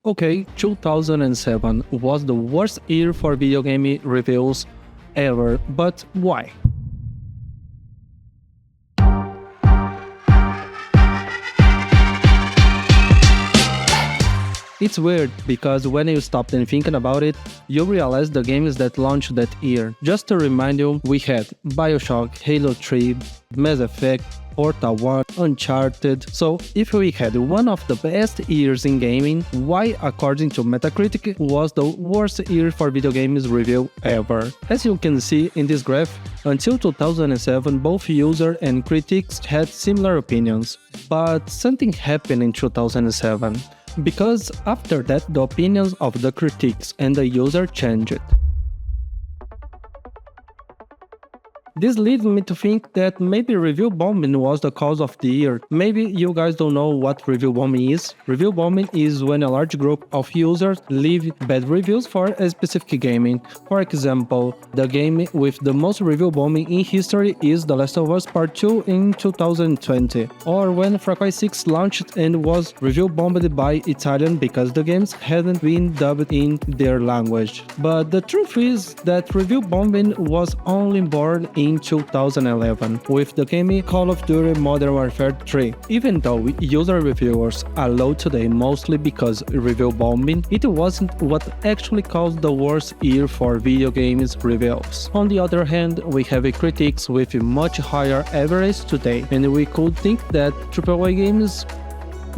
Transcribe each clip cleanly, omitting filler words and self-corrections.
Okay, 2007 was the worst year for video game reviews ever, but why? It's weird, because when you stop and thinking about it, you realize the games that launched that year. Just to remind you, we had BioShock, Halo 3, Mass Effect, Portal 1, Uncharted. So if we had one of the best years in gaming, why, according to Metacritic, was the worst year for video games review ever? As you can see in this graph, until 2007 both users and critics had similar opinions. But something happened in 2007. Because after that the opinions of the critics and the user changed. This leads me to think that maybe review bombing was the cause of the year. Maybe you guys don't know what review bombing is. Review bombing is when a large group of users leave bad reviews for a specific game. For example, the game with the most review bombing in history is The Last of Us Part 2 in 2020. Or when Far Cry 6 launched and was review bombed by Italian because the games hadn't been dubbed in their language. But the truth is that review bombing was only born in 2011 with the game Call of Duty Modern Warfare 3. Even though user reviewers are low today mostly because review bombing, it wasn't what actually caused the worst year for video games reviews. On the other hand, we have critics with a much higher average today, and we could think that AAA games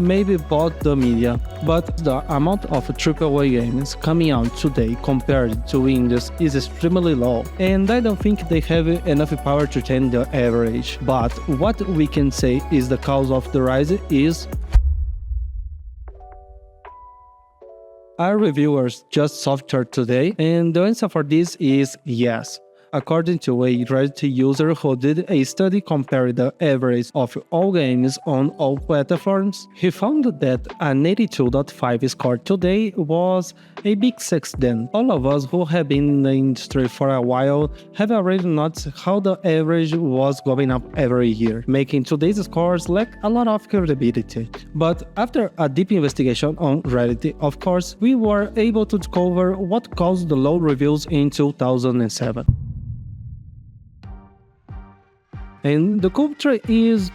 maybe bought the media, but the amount of AAA games coming out today compared to indies is extremely low, and I don't think they have enough power to change the average. But what we can say is the cause of the rise is: are reviewers just softer today? And the answer for this is yes. According to a Reddit user who did a study comparing the average of all games on all platforms, he found that an 82.5 score today was a big success. Then all of us who have been in the industry for a while have already noticed how the average was going up every year, making today's scores lack a lot of credibility. But after a deep investigation on Reddit, of course, we were able to discover what caused the low reviews in 2007. And the culprit is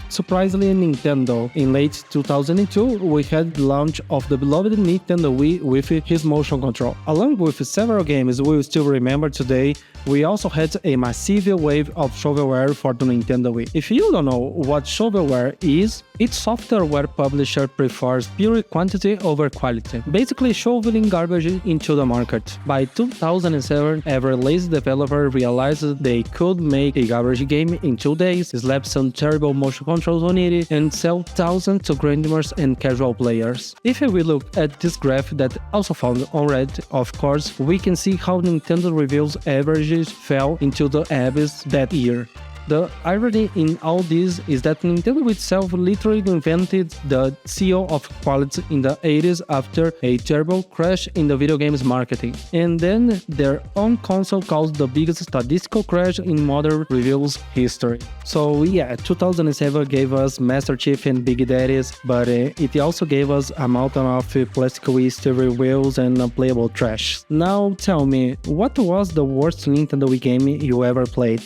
surprisingly Nintendo. In late 2002, we had the launch of the beloved Nintendo Wii with his motion control. Along with several games we will still remember today, we also had a massive wave of shovelware for the Nintendo Wii. If you don't know what shovelware is, it's software where publisher prefers pure quantity over quality, basically shoveling garbage into the market. By 2007, every lazy developer realized they could make a garbage game in 2 days, slap some terrible motion controls on it, and sell thousands to grinders and casual players. If we look at this graph that also found on Reddit, of course, we can see how Nintendo reviews averages fell into the abyss that year. The irony in all this is that Nintendo itself literally invented the CEO of quality in the 80s after a terrible crash in the video games marketing, and then their own console caused the biggest statistical crash in modern reviews history. So yeah, 2007 gave us Master Chief and Big Daddies, but it also gave us a mountain of plastic waste reviews and unplayable trash. Now tell me, what was the worst Nintendo Wii game you ever played?